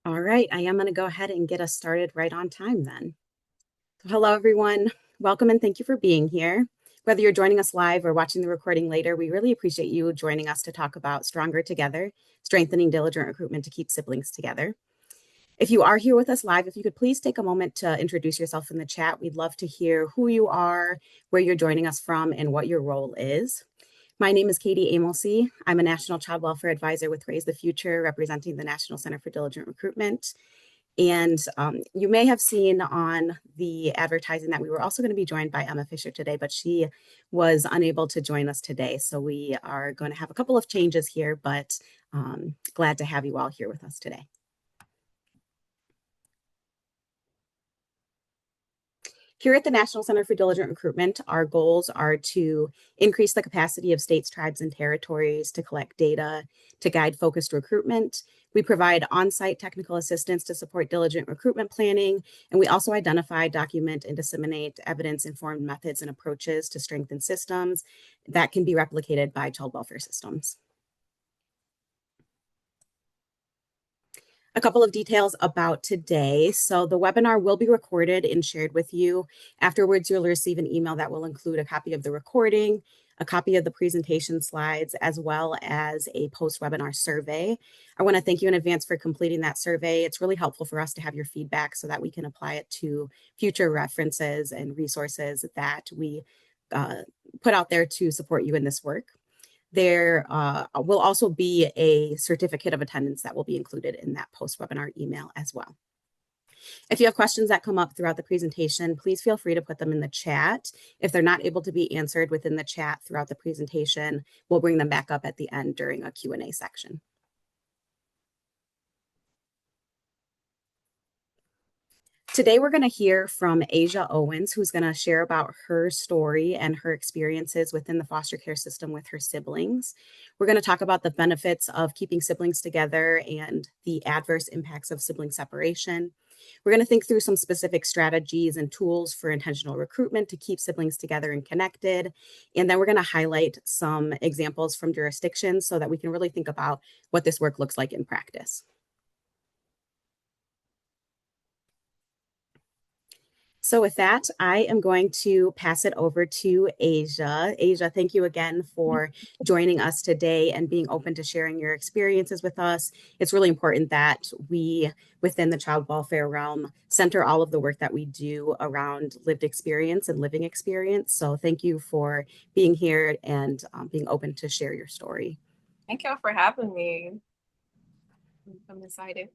All right, I am going to go ahead and get us started right on time then. Hello, everyone. Welcome and thank you for being here. Whether you're joining us live or watching the recording later, we really appreciate you joining us to talk about Stronger Together, strengthening diligent recruitment to keep siblings together. If you are here with us live, if you could please take a moment to introduce yourself in the chat. We'd love to hear who you are, where you're joining us from, and what your role is. My name is Katie Amelsey. I'm a National Child Welfare Advisor with Raise the Future, representing the National Center for Diligent Recruitment. And you may have seen on the advertising that we were also going to be joined by Emma Fisher today, but she was unable to join us today. So we are going to have a couple of changes here, but glad to have you all here with us today. Here at the National Center for Diligent Recruitment, our goals are to increase the capacity of states, tribes, and territories to collect data to guide focused recruitment. We provide on-site technical assistance to support diligent recruitment planning, and we also identify, document, and disseminate evidence-informed methods and approaches to strengthen systems that can be replicated by child welfare systems. A couple of details about today. So the webinar will be recorded and shared with you. Afterwards, you'll receive an email that will include a copy of the recording, a copy of the presentation slides, as well as a post-webinar survey. I want to thank you in advance for completing that survey. It's really helpful for us to have your feedback so that we can apply it to future references and resources that we put out there to support you in this work. There will also be a certificate of attendance that will be included in that post-webinar email as well. If you have questions that come up throughout the presentation, please feel free to put them in the chat. If they're not able to be answered within the chat throughout the presentation, we'll bring them back up at the end during a Q&A section. Today, we're going to hear from Asia Owens, who's going to share about her story and her experiences within the foster care system with her siblings. We're going to talk about the benefits of keeping siblings together and the adverse impacts of sibling separation. We're going to think through some specific strategies and tools for intentional recruitment to keep siblings together and connected. And then we're going to highlight some examples from jurisdictions so that we can really think about what this work looks like in practice. So with that, I am going to pass it over to Asia. Asia, thank you again for joining us today and being open to sharing your experiences with us. It's really important that we, within the child welfare realm, center all of the work that we do around lived experience and living experience. So thank you for being here and being open to share your story. Thank y'all for having me. I'm excited.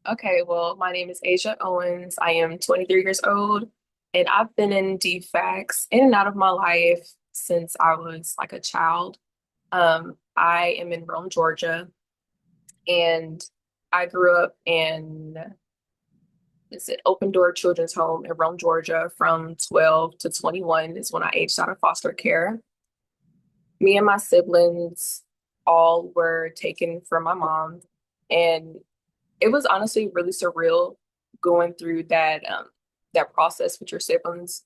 Okay, well, my name is Asia Owens. I am 23 years old, and I've been in DFACS in and out of my life since I was like a child. I am in Rome, Georgia, and I grew up in Open Door Children's Home in Rome, Georgia from 12 to 21 is when I aged out of foster care. Me and my siblings all were taken from my mom, and it was honestly really surreal going through that process with your siblings,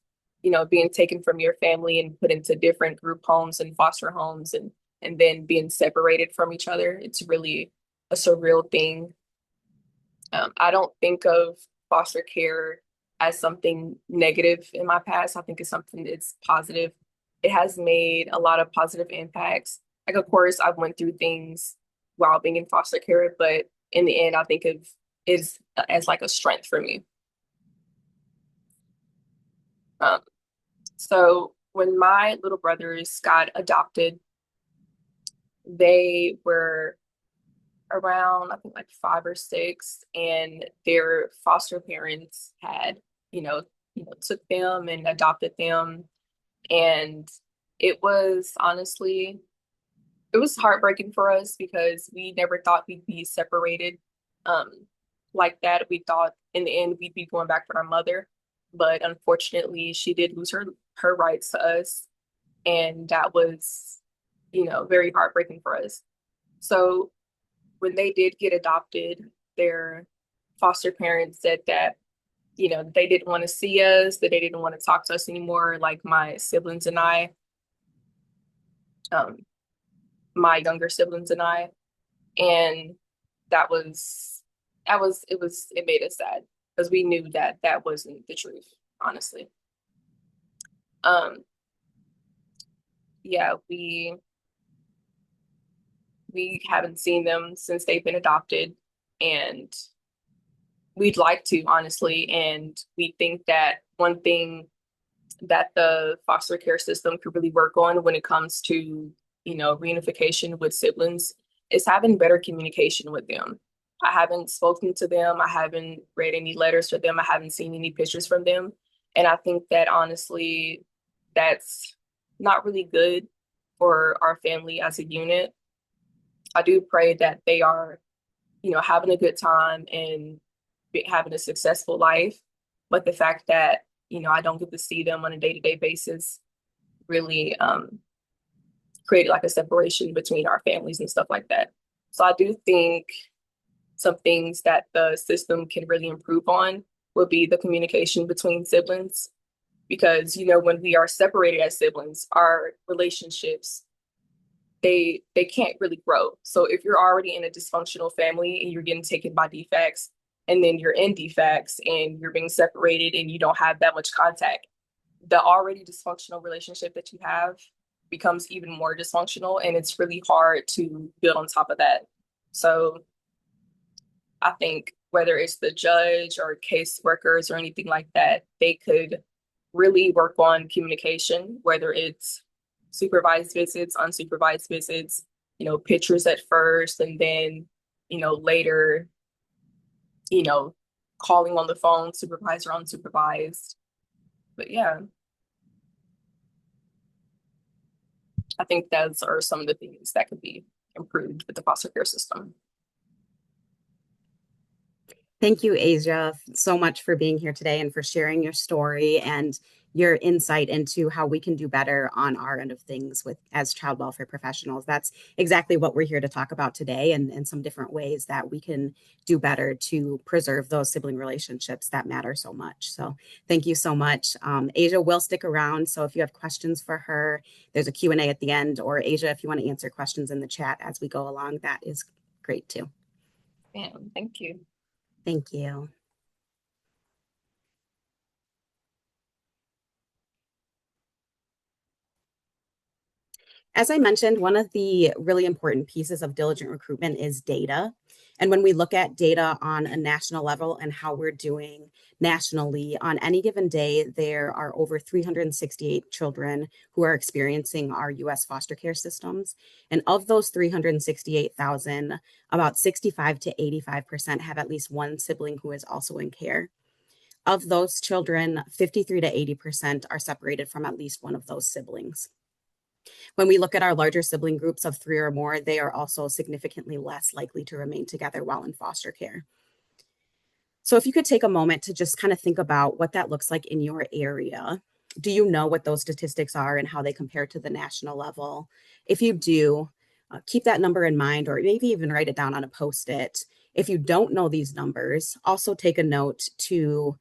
being taken from your family and put into different group homes and foster homes and then being separated from each other. It's really a surreal thing. I don't think of foster care as something negative in my past. I think it's something that's positive. It has made a lot of positive impacts. Like, of course, I've went through things while being in foster care, but in the end, I think of it as like a strength for me. So when my little brothers got adopted, they were around, I think like 5 or 6, and their foster parents had, took them and adopted them. And it was honestly, it was heartbreaking for us because we never thought we'd be separated like that. We thought in the end we'd be going back with our mother, but unfortunately she did lose her rights to us, and that was, very heartbreaking for us. So when they did get adopted, their foster parents said that, they didn't want to see us, that they didn't want to talk to us anymore, like my siblings and I, my younger siblings and I. And that was it made us sad because we knew that that wasn't the truth, honestly. Um, yeah, we haven't seen them since they've been adopted, and we'd like to, honestly. And we think that one thing that the foster care system could really work on when it comes to, reunification with siblings is having better communication with them. I haven't spoken to them. I haven't read any letters for them. I haven't seen any pictures from them. And I think that honestly, that's not really good for our family as a unit. I do pray that they are, having a good time and having a successful life. But the fact that, I don't get to see them on a day-to-day basis really created like a separation between our families and stuff like that. So I do think some things that the system can really improve on would be the communication between siblings. Because, when we are separated as siblings, our relationships they can't really grow. So if you're already in a dysfunctional family and you're getting taken by defects, and then you're in defects and you're being separated and you don't have that much contact, the already dysfunctional relationship that you have becomes even more dysfunctional, and it's really hard to build on top of that. So I think whether it's the judge or case workers or anything like that, they could really work on communication, whether it's supervised visits, unsupervised visits, pictures at first, and then, later, you know, calling on the phone, supervised or unsupervised. But yeah, I think those are some of the things that could be improved with the foster care system. Thank you, Asia, so much for being here today and for sharing your story and your insight into how we can do better on our end of things with as child welfare professionals. That's exactly what we're here to talk about today, and some different ways that we can do better to preserve those sibling relationships that matter so much. So thank you so much. Asia will stick around. So if you have questions for her, there's a Q&A at the end, or Asia, if you want to answer questions in the chat as we go along, that is great too. Yeah, thank you. Thank you. As I mentioned, one of the really important pieces of diligent recruitment is data. And when we look at data on a national level and how we're doing nationally, on any given day, there are over 368 children who are experiencing our US foster care systems. And of those 368,000, about 65 to 85% have at least one sibling who is also in care. Of those children, 53 to 80% are separated from at least one of those siblings. When we look at our larger sibling groups of three or more, they are also significantly less likely to remain together while in foster care. So if you could take a moment to just kind of think about what that looks like in your area. Do you know what those statistics are and how they compare to the national level? If you do, keep that number in mind, or maybe even write it down on a Post-it. If you don't know these numbers, also take a note to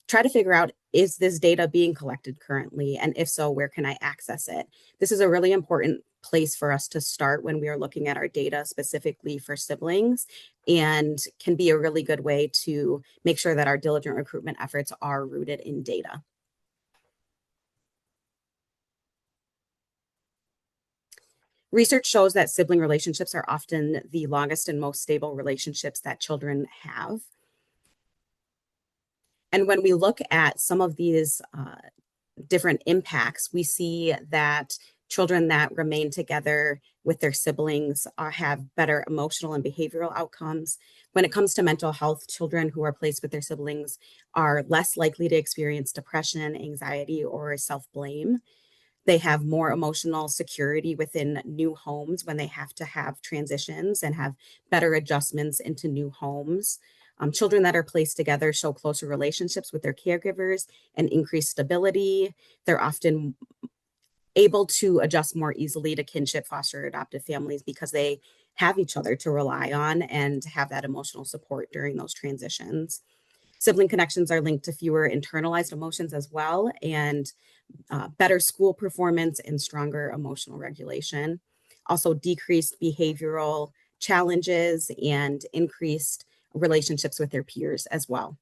try to figure out, is this data being collected currently? And if so, where can I access it? This is a really important place for us to start when we are looking at our data specifically for siblings, and can be a really good way to make sure that our diligent recruitment efforts are rooted in data. Research shows that sibling relationships are often the longest and most stable relationships that children have. And when we look at some of these different impacts, we see that children that remain together with their siblings have better emotional and behavioral outcomes. When it comes to mental health, children who are placed with their siblings are less likely to experience depression, anxiety, or self-blame. They have more emotional security within new homes when they have to have transitions and have better adjustments into new homes. Children that are placed together show closer relationships with their caregivers and increased stability. They're often able to adjust more easily to kinship, foster, adoptive families because they have each other to rely on and have that emotional support during those transitions. Sibling connections are linked to fewer internalized emotions as well, and better school performance and stronger emotional regulation. Also, decreased behavioral challenges and increased relationships with their peers as well.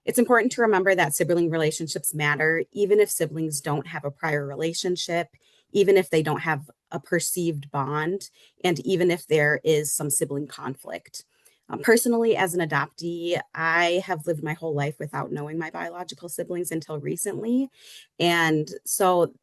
It's important to remember that sibling relationships matter, even if siblings don't have a prior relationship, even if they don't have a perceived bond, and even if there is some sibling conflict. Personally, as an adoptee, I have lived my whole life without knowing my biological siblings until recently. And so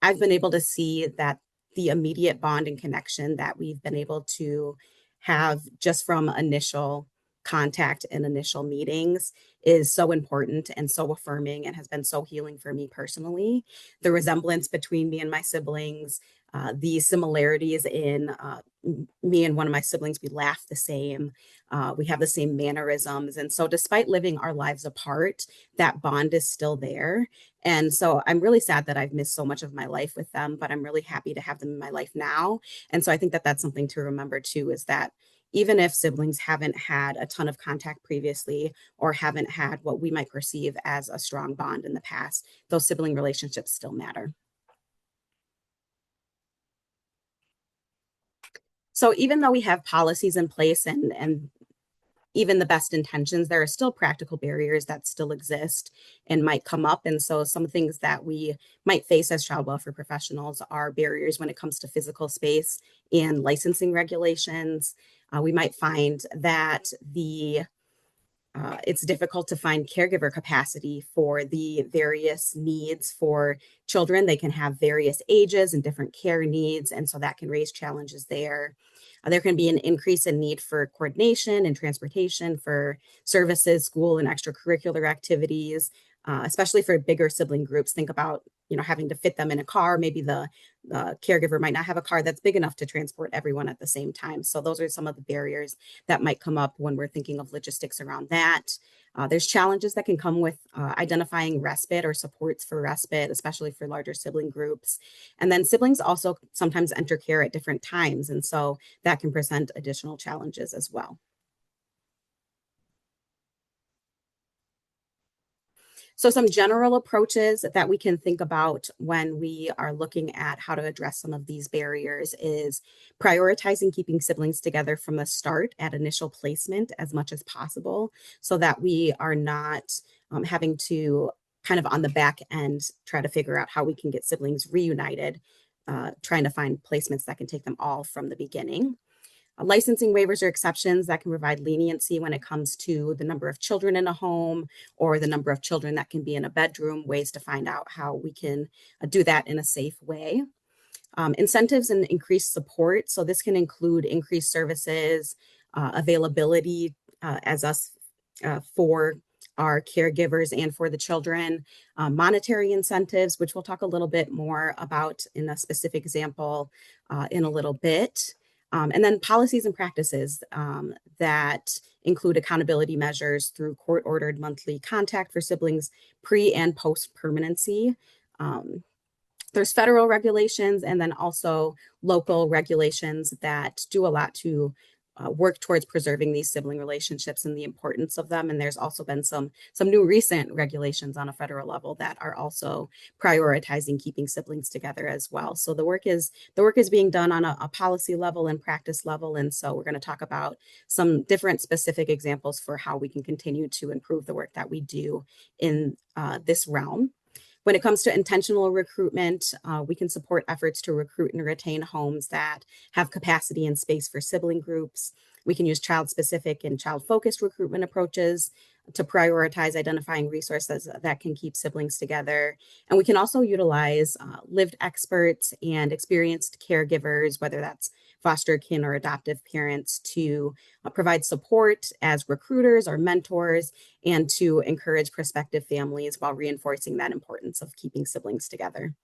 I've been able to see that the immediate bond and connection that we've been able to have just from initial contact and initial meetings is so important and so affirming and has been so healing for me personally. The resemblance between me and my siblings, the similarities in me and one of my siblings, we laugh the same, we have the same mannerisms. And so, despite living our lives apart, that bond is still there. And so I'm really sad that I've missed so much of my life with them, but I'm really happy to have them in my life now. And so I think that that's something to remember too, is that even if siblings haven't had a ton of contact previously or haven't had what we might perceive as a strong bond in the past, those sibling relationships still matter. So even though we have policies in place and even the best intentions, there are still practical barriers that still exist and might come up. And so, some things that we might face as child welfare professionals are barriers when it comes to physical space and licensing regulations. We might find that it's difficult to find caregiver capacity for the various needs for children. They can have various ages and different care needs, and so that can raise challenges there. There can be an increase in need for coordination and transportation for services, school, and extracurricular activities, especially for bigger sibling groups. Think about having to fit them in a car. Maybe the caregiver might not have a car that's big enough to transport everyone at the same time. So those are some of the barriers that might come up when we're thinking of logistics around that. There's challenges that can come with identifying respite or supports for respite, especially for larger sibling groups. And then siblings also sometimes enter care at different times. And so that can present additional challenges as well. So, some general approaches that we can think about when we are looking at how to address some of these barriers is prioritizing keeping siblings together from the start at initial placement as much as possible so that we are not having to kind of on the back end try to figure out how we can get siblings reunited, trying to find placements that can take them all from the beginning. Licensing waivers or exceptions that can provide leniency when it comes to the number of children in a home or the number of children that can be in a bedroom, ways to find out how we can do that in a safe way. Incentives and increased support. So this can include increased services, availability as us for our caregivers and for the children, monetary incentives, which we'll talk a little bit more about in a specific example in a little bit. And then policies and practices that include accountability measures through court-ordered monthly contact for siblings pre and post permanency. There's federal regulations and then also local regulations that do a lot to work towards preserving these sibling relationships and the importance of them. And there's also been some new recent regulations on a federal level that are also prioritizing keeping siblings together as well. So the work is being done on a policy level and practice level. And so we're going to talk about some different specific examples for how we can continue to improve the work that we do in this realm. When it comes to intentional recruitment, we can support efforts to recruit and retain homes that have capacity and space for sibling groups. We can use child-specific and child-focused recruitment approaches to prioritize identifying resources that can keep siblings together. And we can also utilize lived experts and experienced caregivers, whether that's foster kin or adoptive parents, to provide support as recruiters or mentors and to encourage prospective families while reinforcing that importance of keeping siblings together.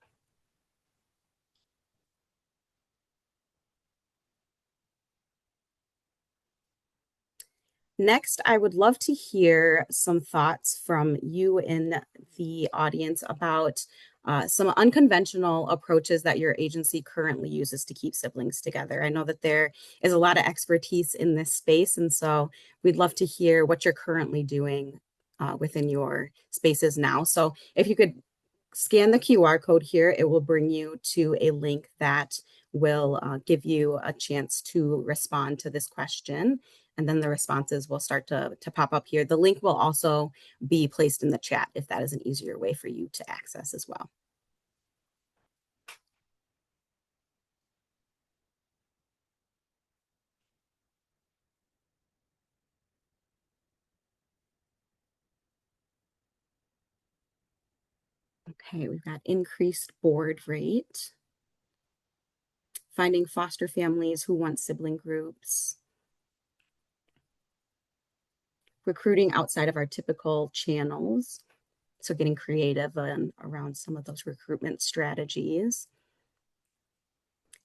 Next, I would love to hear some thoughts from you in the audience about some unconventional approaches that your agency currently uses to keep siblings together. I know that there is a lot of expertise in this space, and so we'd love to hear what you're currently doing within your spaces now. So if you could scan the QR code here, it will bring you to a link that will give you a chance to respond to this question. And then the responses will start to pop up here. The link will also be placed in the chat if that is an easier way for you to access as well. Okay, we've got increased board rate, finding foster families who want sibling groups, recruiting outside of our typical channels. So getting creative around some of those recruitment strategies.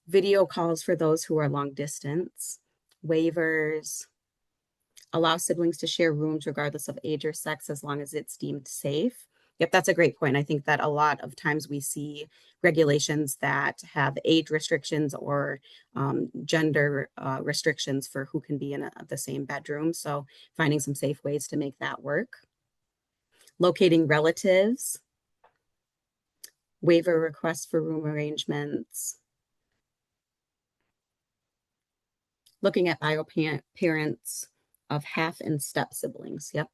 Video calls for those who are long distance, waivers, allow siblings to share rooms regardless of age or sex as long as it's deemed safe. Yep, that's a great point. I think that a lot of times we see regulations that have age restrictions or gender restrictions for who can be in the same bedroom. So finding some safe ways to make that work. Locating relatives, waiver requests for room arrangements, looking at bio parents of half and step siblings. Yep,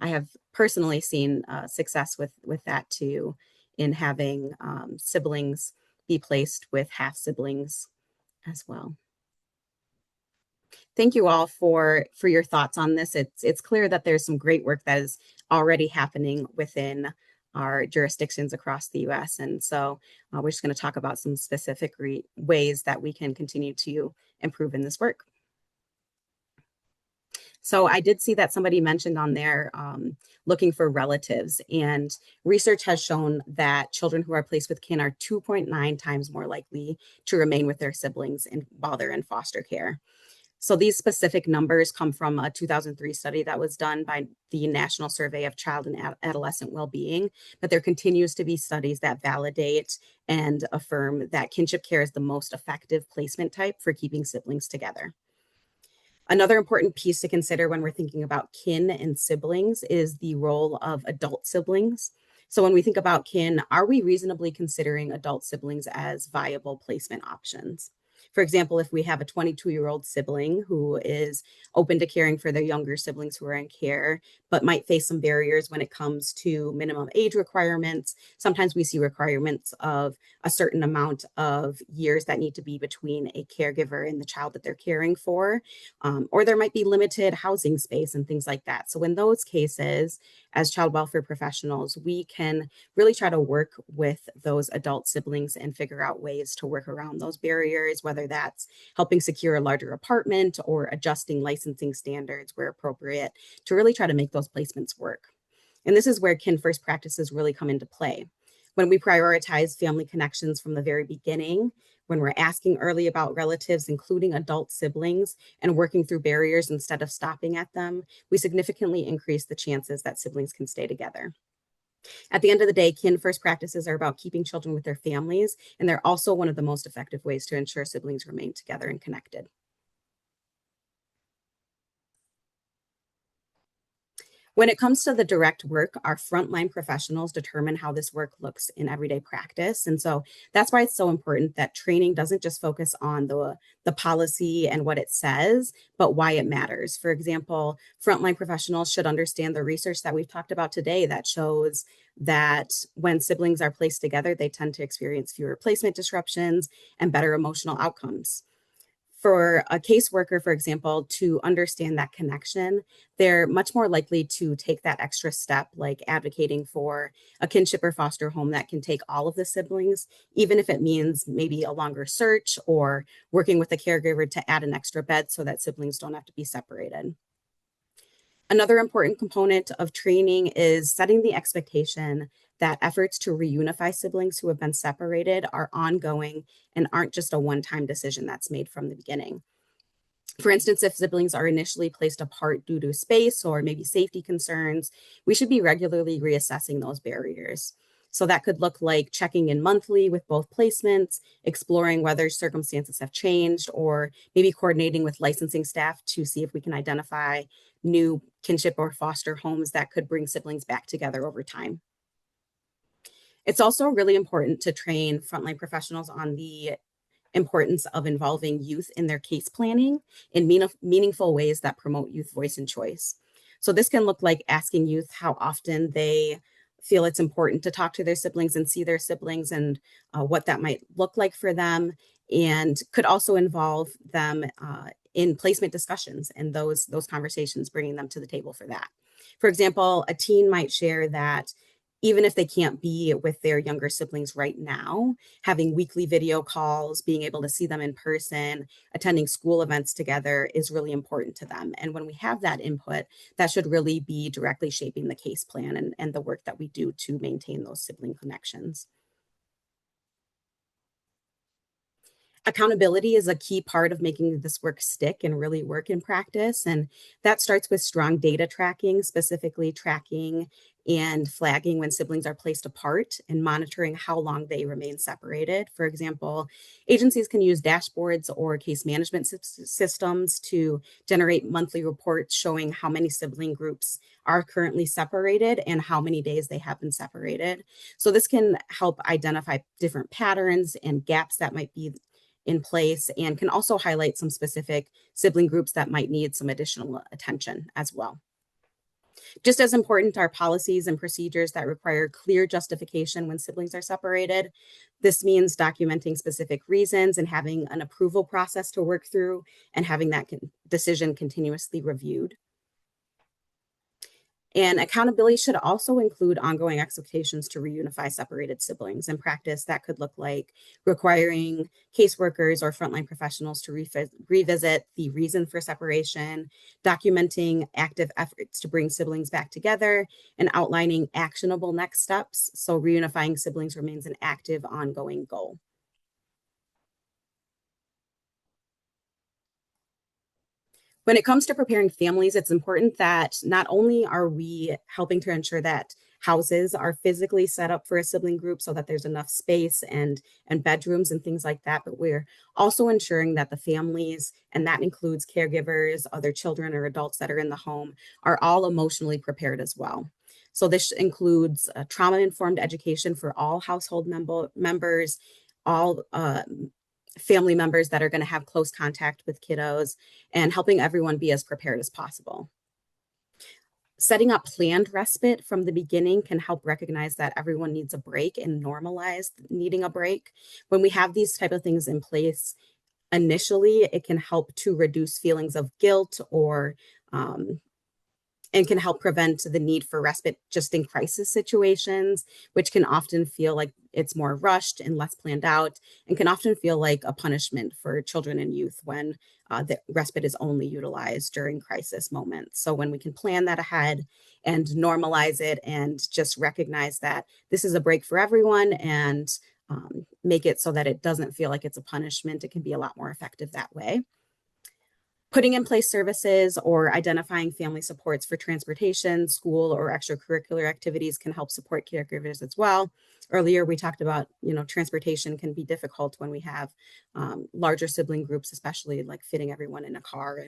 I have personally seen success with that too, in having siblings be placed with half siblings as well. Thank you all for your thoughts on this. It's clear that there's some great work that is already happening within our jurisdictions across the U.S. And so we're just going to talk about some specific ways that we can continue to improve in this work. So I did see that somebody mentioned on there looking for relatives, and research has shown that children who are placed with kin are 2.9 times more likely to remain with their siblings while they're in foster care. So these specific numbers come from a 2003 study that was done by the National Survey of Child and Adolescent Wellbeing, but there continues to be studies that validate and affirm that kinship care is the most effective placement type for keeping siblings together. Another important piece to consider when we're thinking about kin and siblings is the role of adult siblings. So when we think about kin, are we reasonably considering adult siblings as viable placement options? For example, if we have a 22-year-old sibling who is open to caring for their younger siblings who are in care, but might face some barriers when it comes to minimum age requirements. Sometimes we see requirements of a certain amount of years that need to be between a caregiver and the child that they're caring for, or there might be limited housing space and things like that. So in those cases, as child welfare professionals, we can really try to work with those adult siblings and figure out ways to work around those barriers, whether that's helping secure a larger apartment or adjusting licensing standards where appropriate to really try to make those placements work. And this is where kin first practices really come into play. When we prioritize family connections from the very beginning, when we're asking early about relatives, including adult siblings, and working through barriers instead of stopping at them, we significantly increase the chances that siblings can stay together. At the end of the day, kin first practices are about keeping children with their families, and they're also one of the most effective ways to ensure siblings remain together and connected. When it comes to the direct work, our frontline professionals determine how this work looks in everyday practice. And so that's why it's so important that training doesn't just focus on the policy and what it says, but why it matters. For example, frontline professionals should understand the research that we've talked about today that shows that when siblings are placed together, they tend to experience fewer placement disruptions and better emotional outcomes. For a caseworker, for example, to understand that connection, they're much more likely to take that extra step, like advocating for a kinship or foster home that can take all of the siblings, even if it means maybe a longer search or working with a caregiver to add an extra bed so that siblings don't have to be separated. Another important component of training is setting the expectation that efforts to reunify siblings who have been separated are ongoing and aren't just a one-time decision that's made from the beginning. For instance, if siblings are initially placed apart due to space or maybe safety concerns, we should be regularly reassessing those barriers. So that could look like checking in monthly with both placements, exploring whether circumstances have changed, or maybe coordinating with licensing staff to see if we can identify new kinship or foster homes that could bring siblings back together over time. It's also really important to train frontline professionals on the importance of involving youth in their case planning in meaningful ways that promote youth voice and choice. So this can look like asking youth how often they feel it's important to talk to their siblings and see their siblings, and what that might look like for them, and could also involve them in placement discussions and those conversations, bringing them to the table for that. For example, a teen might share that even if they can't be with their younger siblings right now, having weekly video calls, being able to see them in person, attending school events together is really important to them. And when we have that input, that should really be directly shaping the case plan and the work that we do to maintain those sibling connections. Accountability is a key part of making this work stick and really work in practice. And that starts with strong data tracking, specifically tracking and flagging when siblings are placed apart and monitoring how long they remain separated. For example, agencies can use dashboards or case management systems to generate monthly reports showing how many sibling groups are currently separated and how many days they have been separated. So this can help identify different patterns and gaps that might be in place, and can also highlight some specific sibling groups that might need some additional attention as well. Just as important are policies and procedures that require clear justification when siblings are separated. This means documenting specific reasons and having an approval process to work through, and having that decision continuously reviewed. And accountability should also include ongoing expectations to reunify separated siblings. In practice, that could look like requiring caseworkers or frontline professionals to revisit the reason for separation, documenting active efforts to bring siblings back together, and outlining actionable next steps. So reunifying siblings remains an active, ongoing goal. When it comes to preparing families, it's important that not only are we helping to ensure that houses are physically set up for a sibling group so that there's enough space and bedrooms and things like that, but we're also ensuring that the families, and that includes caregivers, other children or adults that are in the home, are all emotionally prepared as well. So this includes trauma-informed education for all household members, all family members that are going to have close contact with kiddos, and helping everyone be as prepared as possible. Setting up planned respite from the beginning can help recognize that everyone needs a break and normalize needing a break. When we have these type of things in place initially, it can help to reduce feelings of guilt or and can help prevent the need for respite just in crisis situations, which can often feel like it's more rushed and less planned out, and can often feel like a punishment for children and youth when the respite is only utilized during crisis moments. So when we can plan that ahead and normalize it and just recognize that this is a break for everyone, and make it so that it doesn't feel like it's a punishment, it can be a lot more effective that way. Putting in place services or identifying family supports for transportation, school, or extracurricular activities can help support caregivers as well. Earlier, we talked about, transportation can be difficult when we have larger sibling groups, especially like fitting everyone in a car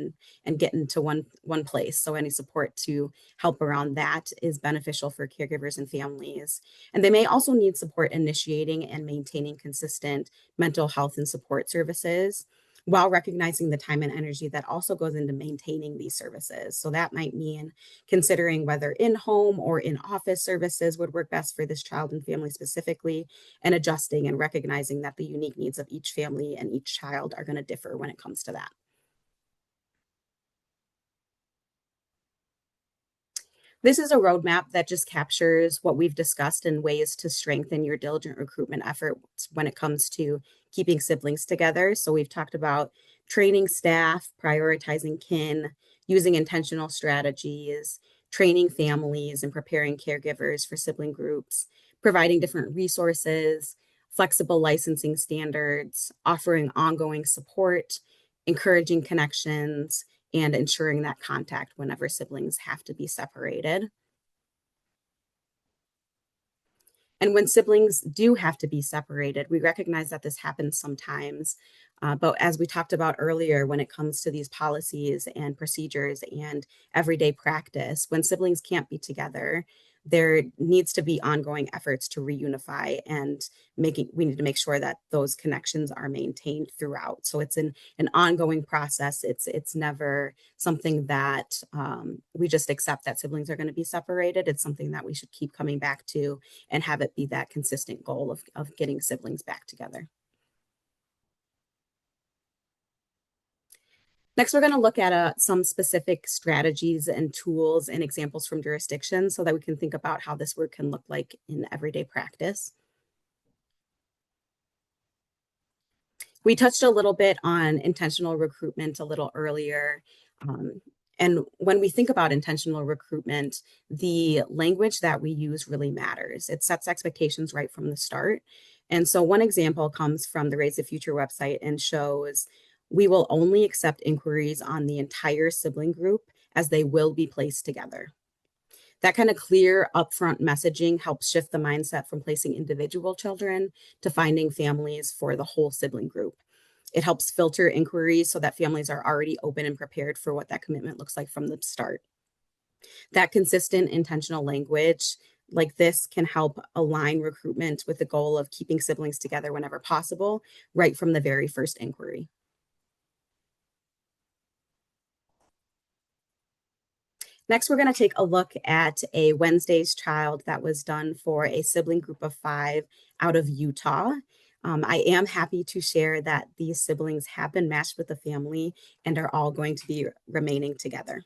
and getting to one place. So any support to help around that is beneficial for caregivers and families. And they may also need support initiating and maintaining consistent mental health and support services, while recognizing the time and energy that also goes into maintaining these services. So that might mean considering whether in-home or in-office services would work best for this child and family specifically, and adjusting and recognizing that the unique needs of each family and each child are going to differ when it comes to that. This is a roadmap that just captures what we've discussed in ways to strengthen your diligent recruitment efforts when it comes to keeping siblings together. So we've talked about training staff, prioritizing kin, using intentional strategies, training families and preparing caregivers for sibling groups, providing different resources, flexible licensing standards, offering ongoing support, encouraging connections, and ensuring that contact whenever siblings have to be separated. And when siblings do have to be separated, we recognize that this happens sometimes. But as we talked about earlier, when it comes to these policies and procedures and everyday practice, when siblings can't be together, there needs to be ongoing efforts to reunify, and we need to make sure that those connections are maintained throughout. So it's an ongoing process. It's never something that we just accept that siblings are going to be separated. It's something that we should keep coming back to and have it be that consistent goal of getting siblings back together. Next, we're going to look at some specific strategies and tools and examples from jurisdictions so that we can think about how this work can look like in everyday practice. We touched a little bit on intentional recruitment a little earlier. And when we think about intentional recruitment, the language that we use really matters. It sets expectations right from the start. And so one example comes from the Raise the Future website and shows, we will only accept inquiries on the entire sibling group as they will be placed together. That kind of clear upfront messaging helps shift the mindset from placing individual children to finding families for the whole sibling group. It helps filter inquiries so that families are already open and prepared for what that commitment looks like from the start. That consistent, intentional language like this can help align recruitment with the goal of keeping siblings together whenever possible, right from the very first inquiry. Next, we're going to take a look at a Wednesday's Child that was done for a sibling group of 5 out of Utah. I am happy to share that these siblings have been matched with the family and are all going to be remaining together.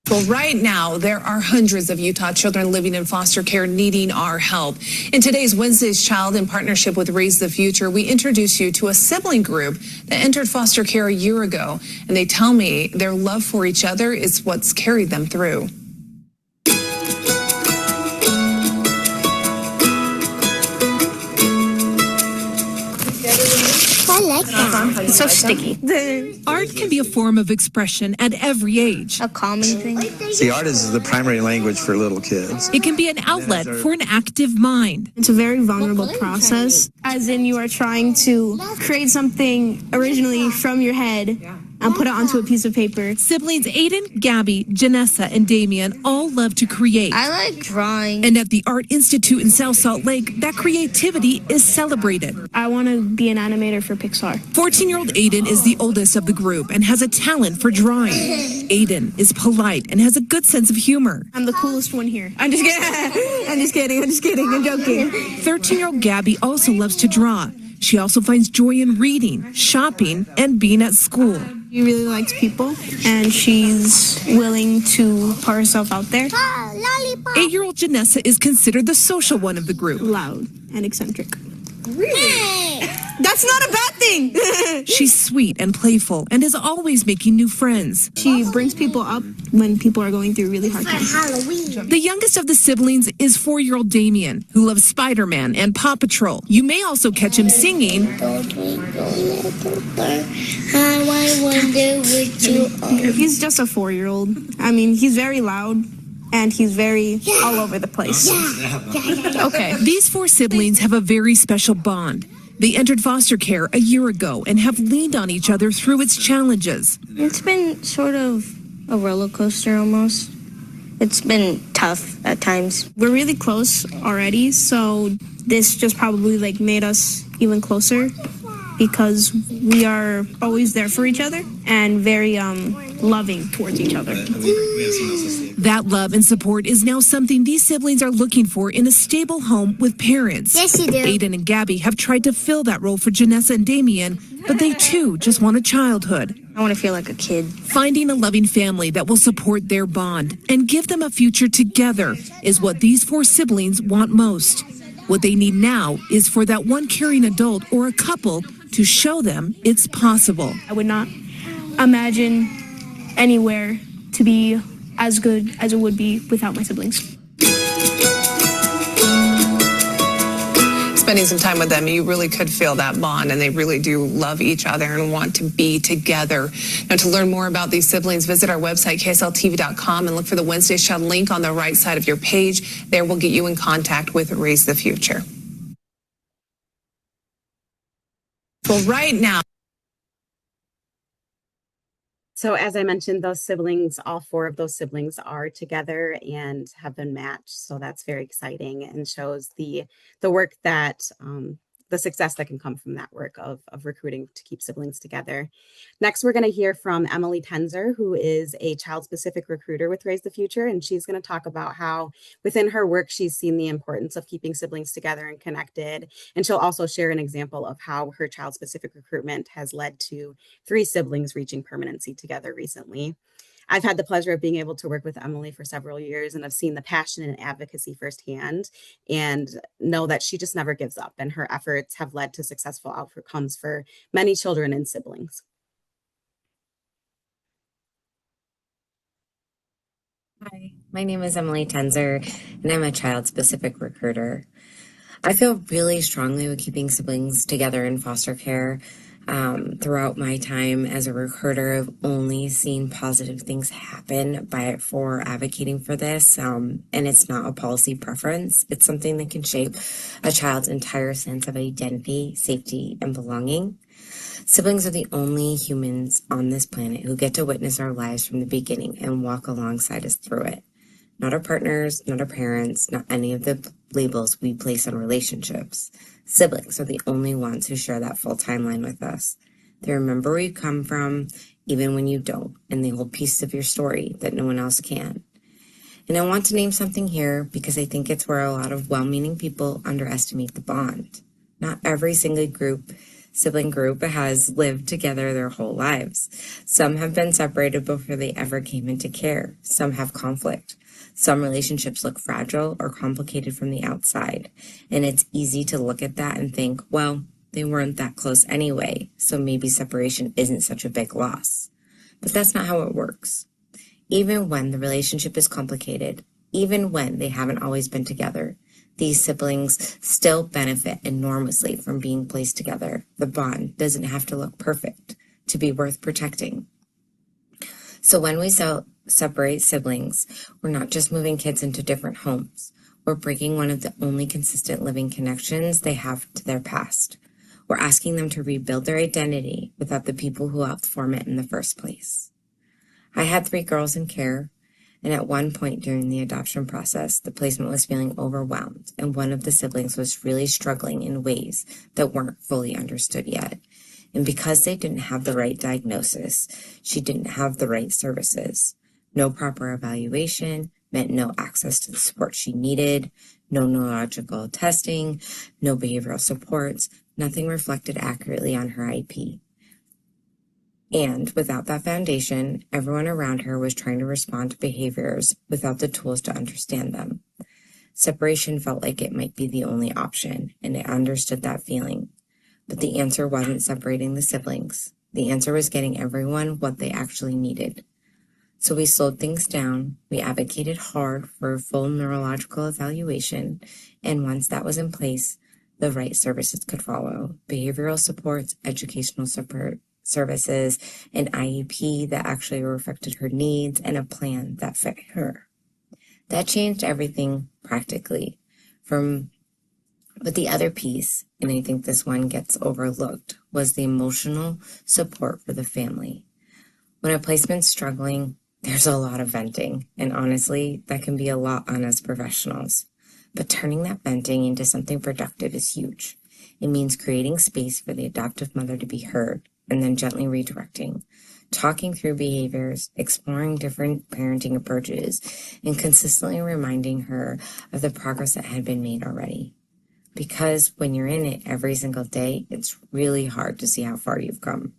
Well, right now, there are hundreds of Utah children living in foster care needing our help. In today's Wednesday's Child, in partnership with Raise the Future, we introduce you to a sibling group that entered foster care a year ago. And they tell me their love for each other is what's carried them through. I like that. It's so sticky. Art can be a form of expression at every age. A calming thing. See, art is the primary language for little kids. It can be an outlet for an active mind. It's a very vulnerable process, as in you are trying to create something originally from your head and put it onto a piece of paper. Siblings Aiden, Gabby, Janessa, and Damien all love to create. I like drawing. And at the Art Institute in South Salt Lake, that creativity is celebrated. I want to be an animator for Pixar. 14-year-old Aiden is the oldest of the group and has a talent for drawing. Aiden is polite and has a good sense of humor. I'm the coolest one here. I'm just kidding. I'm just kidding. I'm joking. 13-year-old Gabby also loves to draw. She also finds joy in reading, shopping, and being at school. She really likes people, and she's willing to put herself out there. 8-year-old Janessa is considered the social one of the group. Loud and eccentric. Really? That's not a bad thing. She's sweet and playful and is always making new friends. She brings people up when people are going through really hard times. Halloween. The youngest of the siblings is 4-year-old Damien, who loves Spider-Man and Paw Patrol. You may also catch him singing. He's just a 4-year-old. I mean, he's very loud. And he's very all over the place. Okay. These 4 siblings have a very special bond. They entered foster care a year ago and have leaned on each other through its challenges. It's been sort of a roller coaster almost. It's been tough at times. We're really close already, so this just probably made us even closer because we are always there for each other and very loving towards each other. That love and support is now something these siblings are looking for in a stable home with parents. Yes, you do. Aiden and Gabby have tried to fill that role for Janessa and Damien, but they too just want a childhood. I want to feel like a kid. Finding a loving family that will support their bond and give them a future together is what these 4 siblings want most. What they need now is for that one caring adult or a couple to show them it's possible. I would not imagine anywhere to be as good as it would be without my siblings. Spending some time with them, you really could feel that bond, and they really do love each other and want to be together. Now, to learn more about these siblings, visit our website, ksltv.com, and look for the Wednesday's Child link on the right side of your page. There will get you in contact with Raise the Future. Well, right now, So as I mentioned, those siblings, all four of those siblings are together and have been matched. So that's very exciting and shows the work that the success that can come from that work of recruiting to keep siblings together. Next, we're going to hear from Emily Tenzer, who is a child-specific recruiter with Raise the Future, and she's going to talk about how within her work she's seen the importance of keeping siblings together and connected. And she'll also share an example of how her child-specific recruitment has led to 3 siblings reaching permanency together recently. I've had the pleasure of being able to work with Emily for several years, and I've seen the passion and advocacy firsthand and know that she just never gives up, and her efforts have led to successful outcomes for many children and siblings. Hi, my name is Emily Tenzer, and I'm a child-specific recruiter. I feel really strongly with keeping siblings together in foster care. Throughout my time as a recruiter, I've only seen positive things happen for advocating for this, and it's not a policy preference. It's something that can shape a child's entire sense of identity, safety, and belonging. Siblings are the only humans on this planet who get to witness our lives from the beginning and walk alongside us through it. Not our partners, not our parents, not any of the labels we place on relationships. Siblings are the only ones who share that full timeline with us. They remember where you come from, even when you don't, and they hold pieces of your story that no one else can. And I want to name something here because I think it's where a lot of well-meaning people underestimate the bond. Not every single sibling group has lived together their whole lives. Some have been separated before they ever came into care. Some have conflict. Some relationships look fragile or complicated from the outside, and it's easy to look at that and think, well, they weren't that close anyway, so maybe separation isn't such a big loss. But that's not how it works. Even when the relationship is complicated, even when they haven't always been together, these siblings still benefit enormously from being placed together. The bond doesn't have to look perfect to be worth protecting. So when we separate siblings, we're not just moving kids into different homes. We're breaking one of the only consistent living connections they have to their past. We're asking them to rebuild their identity without the people who helped form it in the first place. I had 3 girls in care, and at one point during the adoption process, the placement was feeling overwhelmed, and one of the siblings was really struggling in ways that weren't fully understood yet. And because they didn't have the right diagnosis, she didn't have the right services. No proper evaluation meant no access to the support she needed, no neurological testing, no behavioral supports, nothing reflected accurately on her IP. And without that foundation, everyone around her was trying to respond to behaviors without the tools to understand them. Separation felt like it might be the only option, and I understood that feeling. But the answer wasn't separating the siblings. The answer was getting everyone what they actually needed. So we slowed things down. We advocated hard for a full neurological evaluation, and once that was in place, the right services could follow. Behavioral supports, educational support services, an IEP that actually reflected her needs, and a plan that fit her. That changed everything practically. But the other piece, and I think this one gets overlooked, was the emotional support for the family. When a placement's struggling, there's a lot of venting, and honestly, that can be a lot on us professionals. But turning that venting into something productive is huge. It means creating space for the adoptive mother to be heard, and then gently redirecting, talking through behaviors, exploring different parenting approaches, and consistently reminding her of the progress that had been made already. Because when you're in it every single day, it's really hard to see how far you've come.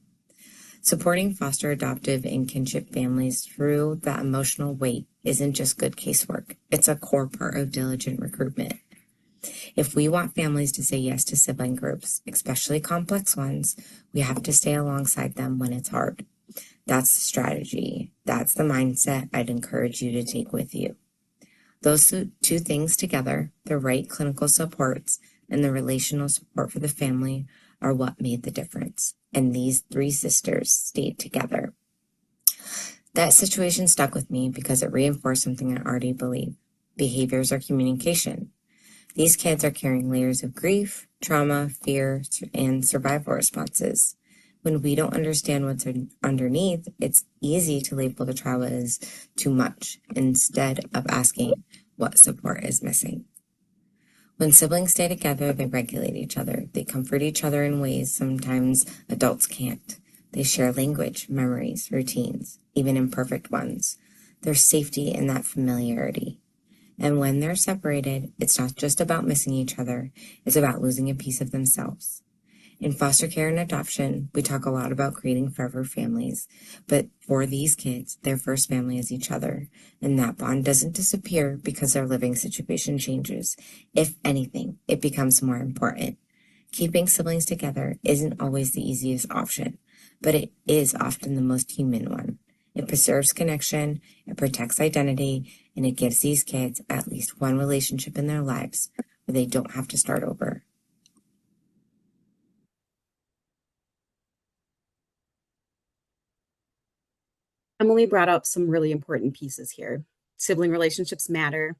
Supporting foster, adoptive, and kinship families through that emotional weight isn't just good casework. It's a core part of diligent recruitment. If we want families to say yes to sibling groups, especially complex ones, we have to stay alongside them when it's hard. That's the strategy. That's the mindset I'd encourage you to take with you. Those 2 things together, the right clinical supports and the relational support for the family, are what made the difference. And these 3 sisters stayed together. That situation stuck with me because it reinforced something I already believe. Behaviors are communication. These kids are carrying layers of grief, trauma, fear, and survival responses. When we don't understand what's underneath, it's easy to label the trauma as too much instead of asking what support is missing. When siblings stay together, they regulate each other. They comfort each other in ways sometimes adults can't. They share language, memories, routines, even imperfect ones. There's safety in that familiarity. And when they're separated, it's not just about missing each other, it's about losing a piece of themselves. In foster care and adoption, we talk a lot about creating forever families, but for these kids, their first family is each other, and that bond doesn't disappear because their living situation changes. If anything, it becomes more important. Keeping siblings together isn't always the easiest option, but it is often the most human one. It preserves connection, it protects identity, and it gives these kids at least one relationship in their lives where they don't have to start over. Emily brought up some really important pieces here. Sibling relationships matter.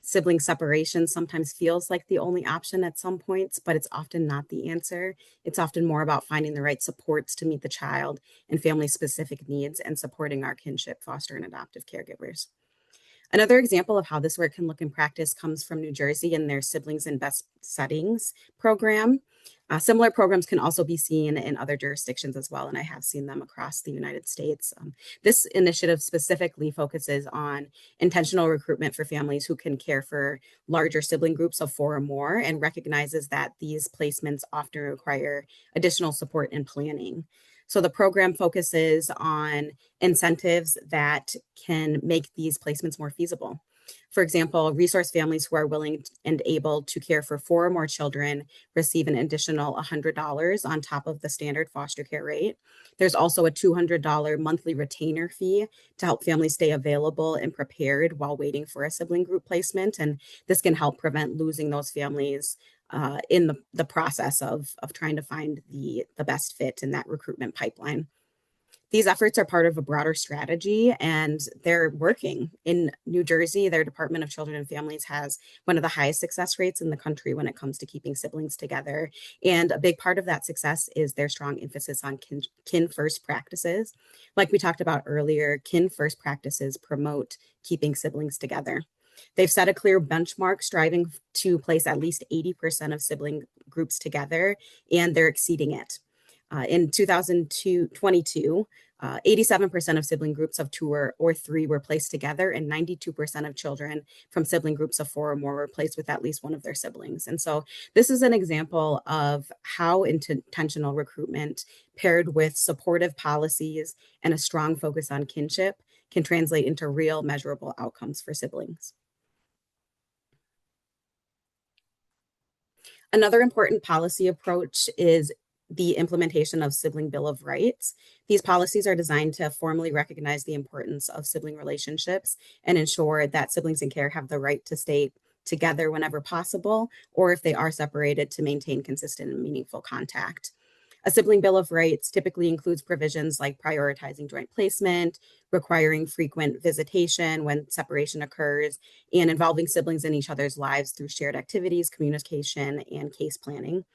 Sibling separation sometimes feels like the only option at some points, but it's often not the answer. It's often more about finding the right supports to meet the child and family specific needs and supporting our kinship, foster, and adoptive caregivers. Another example of how this work can look in practice comes from New Jersey and their Siblings in Best Settings program. Similar programs can also be seen in other jurisdictions as well, and I have seen them across the United States. This initiative specifically focuses on intentional recruitment for families who can care for larger sibling groups of 4 or more, and recognizes that these placements often require additional support and planning. So the program focuses on incentives that can make these placements more feasible. For example, resource families who are willing and able to care for 4 or more children receive an additional $100 on top of the standard foster care rate. There's also a $200 monthly retainer fee to help families stay available and prepared while waiting for a sibling group placement. And this can help prevent losing those families in the process of trying to find the best fit in that recruitment pipeline. These efforts are part of a broader strategy and they're working. In New Jersey, their Department of Children and Families has one of the highest success rates in the country when it comes to keeping siblings together. And a big part of that success is their strong emphasis on kin first practices. Like we talked about earlier, kin first practices promote keeping siblings together. They've set a clear benchmark, striving to place at least 80% of sibling groups together, and they're exceeding it. In 2022, 87% of sibling groups of 2 or 3 were placed together, and 92% of children from sibling groups of 4 or more were placed with at least one of their siblings. And so this is an example of how intentional recruitment paired with supportive policies and a strong focus on kinship can translate into real measurable outcomes for siblings. Another important policy approach is the implementation of Sibling Bill of Rights. These policies are designed to formally recognize the importance of sibling relationships and ensure that siblings in care have the right to stay together whenever possible, or if they are separated, to maintain consistent and meaningful contact. A sibling bill of rights typically includes provisions like prioritizing joint placement, requiring frequent visitation when separation occurs, and involving siblings in each other's lives through shared activities, communication, and case planning.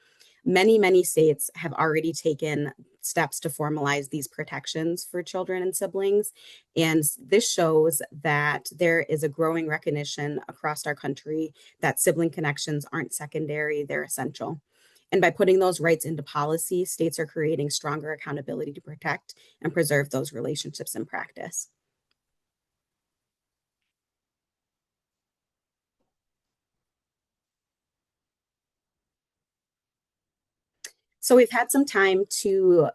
Many states have already taken steps to formalize these protections for children and siblings. And this shows that there is a growing recognition across our country that sibling connections aren't secondary, they're essential. And by putting those rights into policy, states are creating stronger accountability to protect and preserve those relationships in practice. So we've had some time to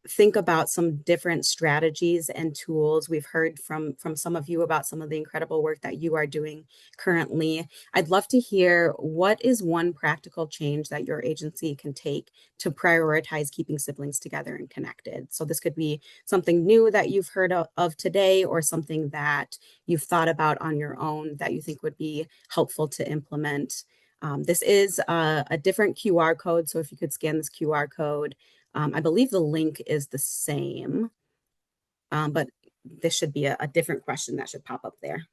think about some different strategies and tools. We've heard from some of you about some of the incredible work that you are doing currently. I'd love to hear, what is one practical change that your agency can take to prioritize keeping siblings together and connected? So this could be something new that you've heard of today, or something that you've thought about on your own that you think would be helpful to implement. This is a different QR code, so if you could scan this QR code, I believe the link is the same, but this should be a different question that should pop up there.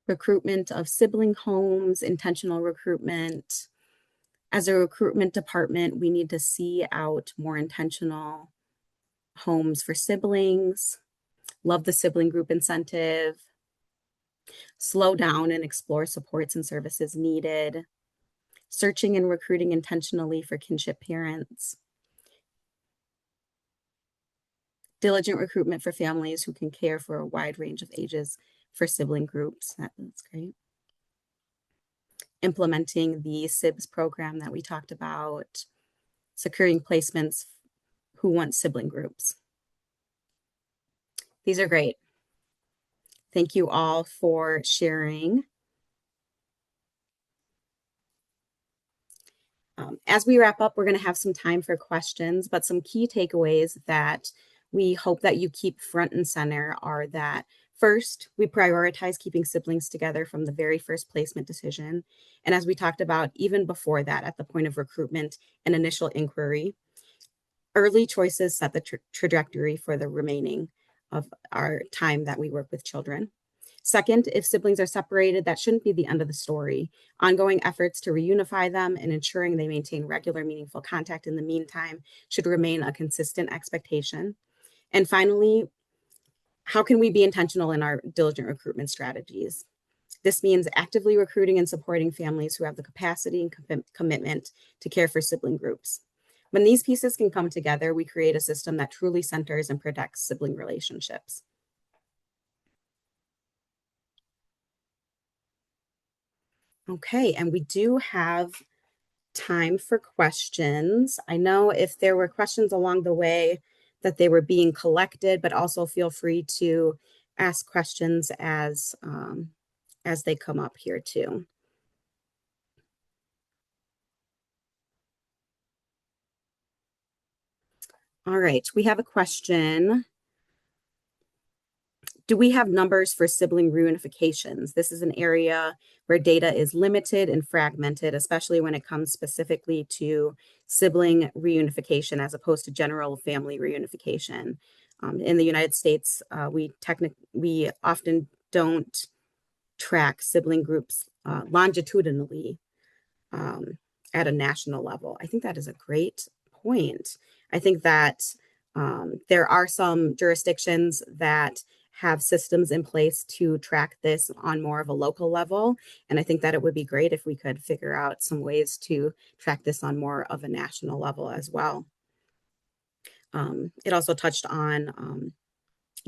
recruitment of sibling homes, intentional recruitment. As a recruitment department, we need to see out more intentional homes for siblings. Love the sibling group incentive. Slow down and explore supports and services needed. Searching and recruiting intentionally for kinship parents. Diligent recruitment for families who can care for a wide range of ages for sibling groups. That's great. Implementing the SIBS program that we talked about. Securing placements who want sibling groups. These are great. Thank you all for sharing. As we wrap up, we're going to have some time for questions, but some key takeaways that we hope that you keep front and center are that first, we prioritize keeping siblings together from the very first placement decision. And as we talked about, even before that, at the point of recruitment and initial inquiry, early choices set the trajectory for the remaining of our time that we work with children. Second, if siblings are separated, that shouldn't be the end of the story. Ongoing efforts to reunify them and ensuring they maintain regular, meaningful contact in the meantime should remain a consistent expectation. And finally, how can we be intentional in our diligent recruitment strategies? This means actively recruiting and supporting families who have the capacity and commitment to care for sibling groups. When these pieces can come together, we create a system that truly centers and protects sibling relationships. Okay, and we do have time for questions. I know if there were questions along the way that they were being collected, but also feel free to ask questions as they come up here too. All right, we have a question. Do we have numbers for sibling reunifications? This is an area where data is limited and fragmented, especially when it comes specifically to sibling reunification as opposed to general family reunification. In the United States, we often don't track sibling groups longitudinally at a national level. I think that is a great point. I think that there are some jurisdictions that have systems in place to track this on more of a local level. And I think that it would be great if we could figure out some ways to track this on more of a national level as well. It also touched on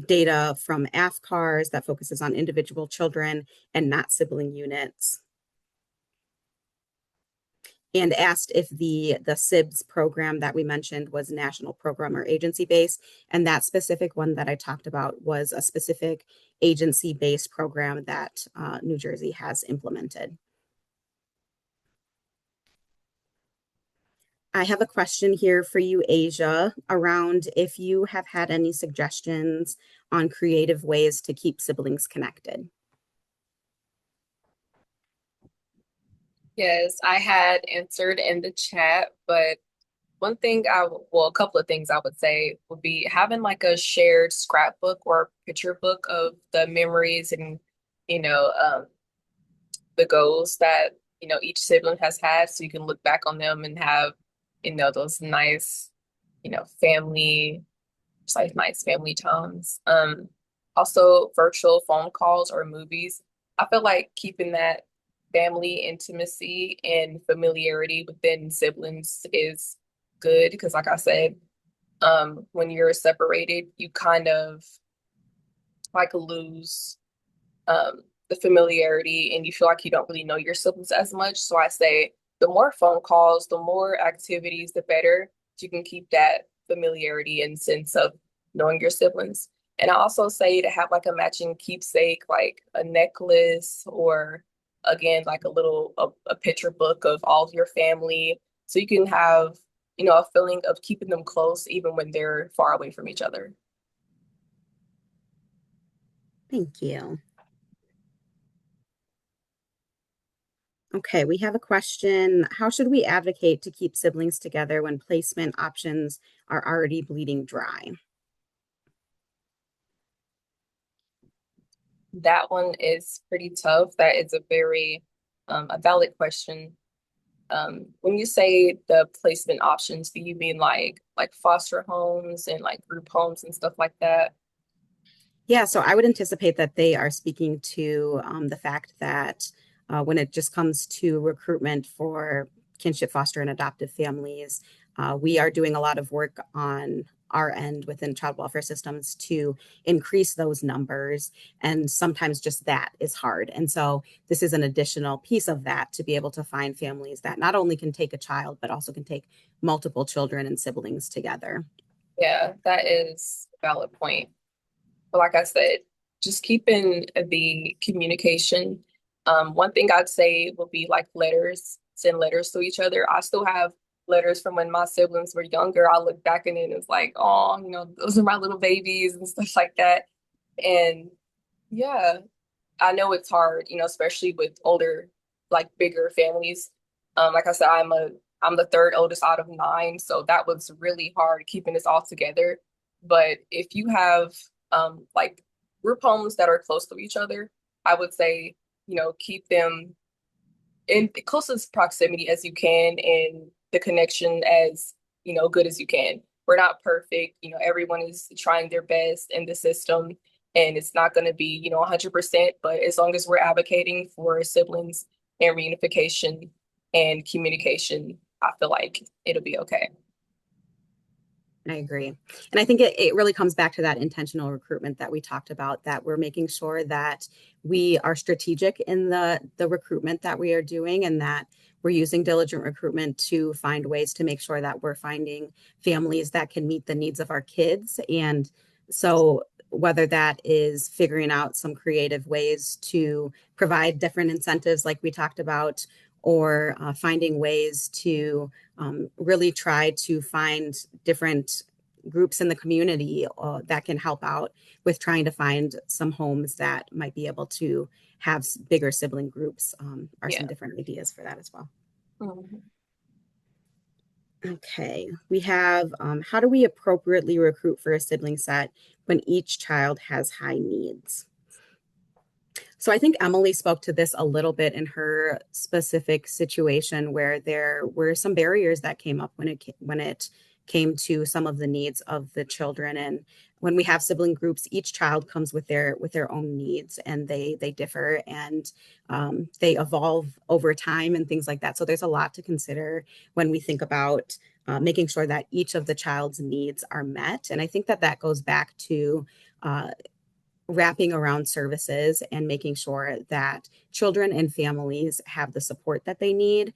data from AFCARs that focuses on individual children and not sibling units. And asked if the SIBS program that we mentioned was national program or agency based. And that specific one that I talked about was a specific agency based program that New Jersey has implemented. I have a question here for you, Asia, around if you have had any suggestions on creative ways to keep siblings connected. Yes, I had answered in the chat, but one thing a couple of things I would say would be having like a shared scrapbook or picture book of the memories and, you know, the goals that, each sibling has had, so you can look back on them and have, those nice, family, just like nice family times. Also virtual phone calls or movies. I feel like keeping that family intimacy and familiarity within siblings is good because, like I said, when you're separated, you kind of like lose the familiarity and you feel like you don't really know your siblings as much. So I say the more phone calls, the more activities, the better. So you can keep that familiarity and sense of knowing your siblings. And I also say to have like a matching keepsake, like a necklace or again, like a picture book of all of your family. So you can have, a feeling of keeping them close even when they're far away from each other. Thank you. Okay, we have a question. How should we advocate to keep siblings together when placement options are already bleeding dry? That one is pretty tough. That is a very a valid question. When you say the placement options, do you mean like foster homes and like group homes and stuff like that? Yeah, so I would anticipate that they are speaking to the fact that when it just comes to recruitment for kinship, foster, and adoptive families, we are doing a lot of work on our end within child welfare systems to increase those numbers. And sometimes just that is hard. And so this is an additional piece of that to be able to find families that not only can take a child, but also can take multiple children and siblings together. Yeah, that is a valid point. But like I said, just keeping the communication. One thing I'd say would be like letters, send letters to each other. I still have letters from when my siblings were younger. I look back in it and it's like, oh, those are my little babies and stuff like that. And yeah, I know it's hard, especially with older, like bigger families. Like I said, I'm the third oldest out of nine, so that was really hard keeping this all together. But if you have like group homes that are close to each other, I would say, keep them in the closest proximity as you can and the connection as, good as you can. We're not perfect. Everyone is trying their best in the system and it's not going to be, 100%, but as long as we're advocating for siblings and reunification and communication, I feel like it'll be okay. I agree. And I think it really comes back to that intentional recruitment that we talked about, that we're making sure that we are strategic in the recruitment that we are doing, and that we're using diligent recruitment to find ways to make sure that we're finding families that can meet the needs of our kids. And so whether that is figuring out some creative ways to provide different incentives like we talked about, or finding ways to really try to find different groups in the community that can help out with trying to find some homes that might be able to have bigger sibling groups, are some Yeah. different ideas for that as well. Mhm. Okay, we have how do we appropriately recruit for a sibling set when each child has high needs? So I think Emily spoke to this a little bit in her specific situation, where there were some barriers that came up when it came to some of the needs of the children. And when we have sibling groups, each child comes with their own needs, and they differ, and they evolve over time and things like that. So there's a lot to consider when we think about making sure that each of the child's needs are met. And I think that that goes back to wrapping around services and making sure that children and families have the support that they need.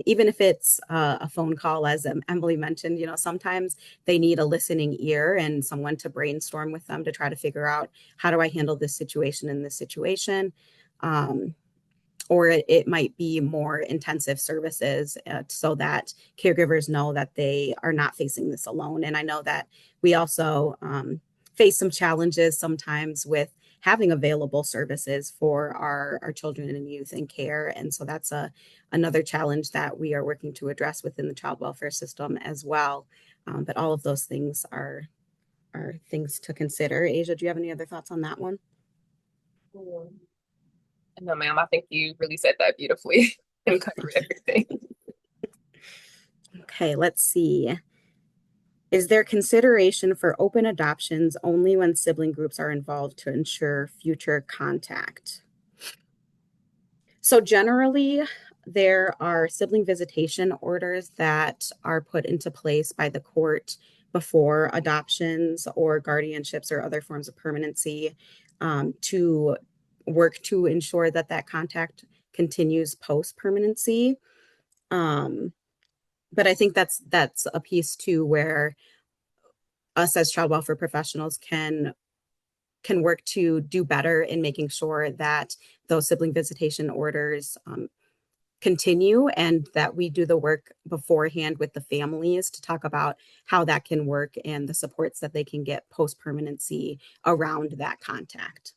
Even if it's a phone call, as Emily mentioned, sometimes they need a listening ear and someone to brainstorm with them to try to figure out, how do I handle this situation in this situation? Or it might be more intensive services, so that caregivers know that they are not facing this alone. And I know that we also face some challenges sometimes with having available services for our children and youth in care. And so that's another challenge that we are working to address within the child welfare system as well. But all of those things are things to consider. Asia, do you have any other thoughts on that one? Mm. No, ma'am, I think you really said that beautifully and covered everything. Okay, let's see. Is there consideration for open adoptions only when sibling groups are involved to ensure future contact? So generally, there are sibling visitation orders that are put into place by the court before adoptions or guardianships or other forms of permanency, to work to ensure that that contact continues post permanency. Um, but I think that's a piece too, where us as child welfare professionals can work to do better in making sure that those sibling visitation orders continue, and that we do the work beforehand with the families to talk about how that can work and the supports that they can get post permanency around that contact.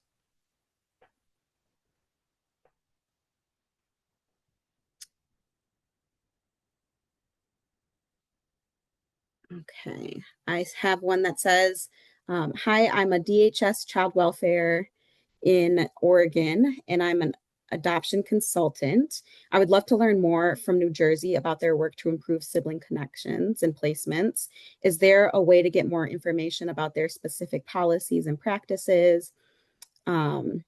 Okay, I have one that says, hi, I'm a DHS child welfare in Oregon, and I'm an adoption consultant. I would love to learn more from New Jersey about their work to improve sibling connections and placements. Is there a way to get more information about their specific policies and practices? Um,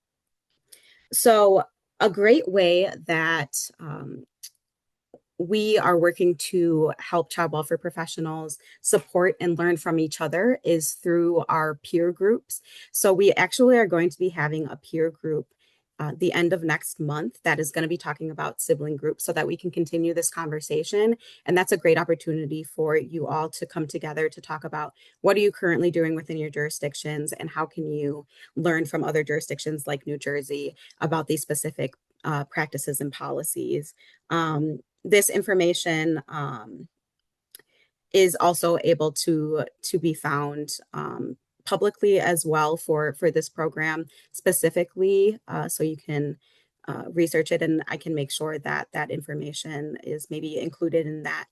so, a great way that we are working to help child welfare professionals support and learn from each other is through our peer groups. So we actually are going to be having a peer group the end of next month that is going to be talking about sibling groups so that we can continue this conversation. And that's a great opportunity for you all to come together to talk about what are you currently doing within your jurisdictions and how can you learn from other jurisdictions like New Jersey about these specific practices and policies. This information is also able to be found publicly as well for this program specifically, so you can research it, and I can make sure that that information is maybe included in that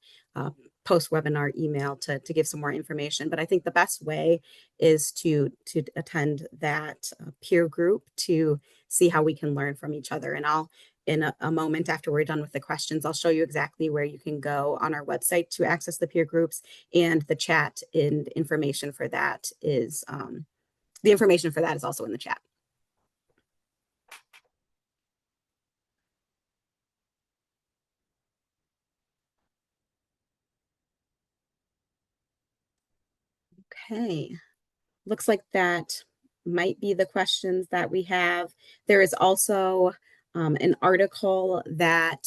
post-webinar email to give some more information. But I think the best way is to attend that peer group to see how we can learn from each other. And I'll in a moment after we're done with the questions, I'll show you exactly where you can go on our website to access the peer groups, and the chat and information for that is the information for that is also in the chat. Okay, looks like that might be the questions that we have. There is also an article that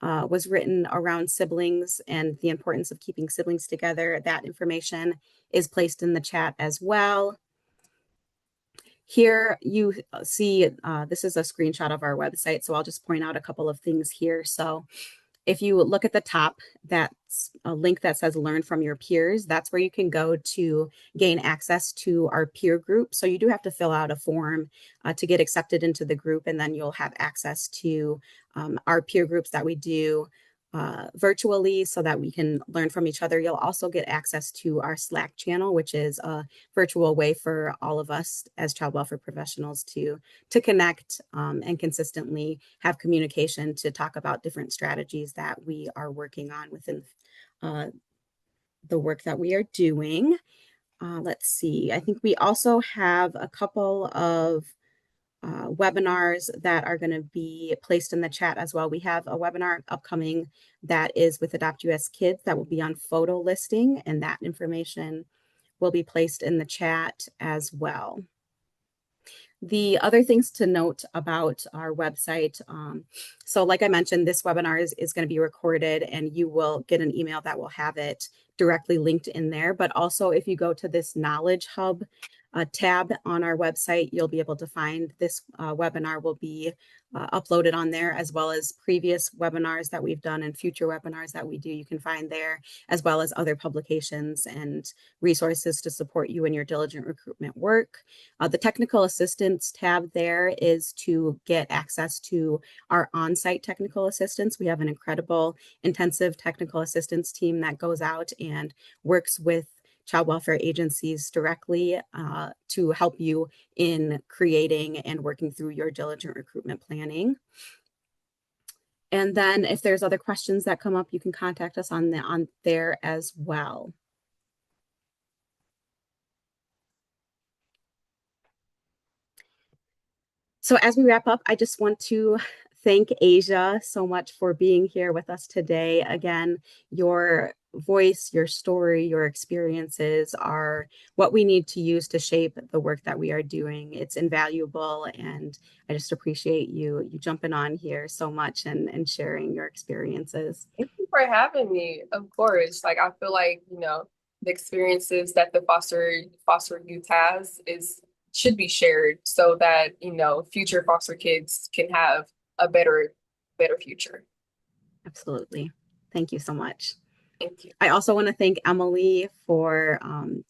was written around siblings and the importance of keeping siblings together. That information is placed in the chat as well. Here you see, this is a screenshot of our website, so I'll just point out a couple of things here. So if you look at the top, that's a link that says learn from your peers. That's where you can go to gain access to our peer group. So you do have to fill out a form to get accepted into the group, and then you'll have access to our peer groups that we do virtually so that we can learn from each other. You'll also get access to our Slack channel, which is a virtual way for all of us as child welfare professionals to connect and consistently have communication to talk about different strategies that we are working on within the work that we are doing. Let's see, I think we also have a couple of webinars that are going to be placed in the chat as well. We have a webinar upcoming that is with Adopt US Kids that will be on photo listing, and that information will be placed in the chat as well. The other things to note about our website, so like I mentioned, this webinar is going to be recorded, and you will get an email that will have it directly linked in there. But also if you go to this Knowledge Hub tab on our website, you'll be able to find this webinar will be uploaded on there, as well as previous webinars that we've done and future webinars that we do. You can find there, as well as other publications and resources to support you in your diligent recruitment work. The technical assistance tab there is to get access to our on-site technical assistance. We have an incredible intensive technical assistance team that goes out and works with child welfare agencies directly to help you in creating and working through your diligent recruitment planning. And then if there's other questions that come up, you can contact us on there as well. So as we wrap up, I just want to thank Asia so much for being here with us today. Again, your voice, your story, your experiences are what we need to use to shape the work that we are doing. It's invaluable, and I just appreciate you jumping on here so much and sharing your experiences. Thank you for having me. Of course, like I feel like, you know, the experiences that the foster youth has should be shared so that, you know, future foster kids can have a better future. Absolutely. Thank you so much. Thank you. I also want to thank Emily for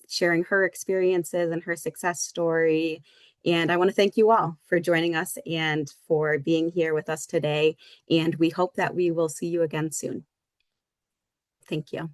sharing her experiences and her success story. And I want to thank you all for joining us and for being here with us today. And we hope that we will see you again soon. Thank you.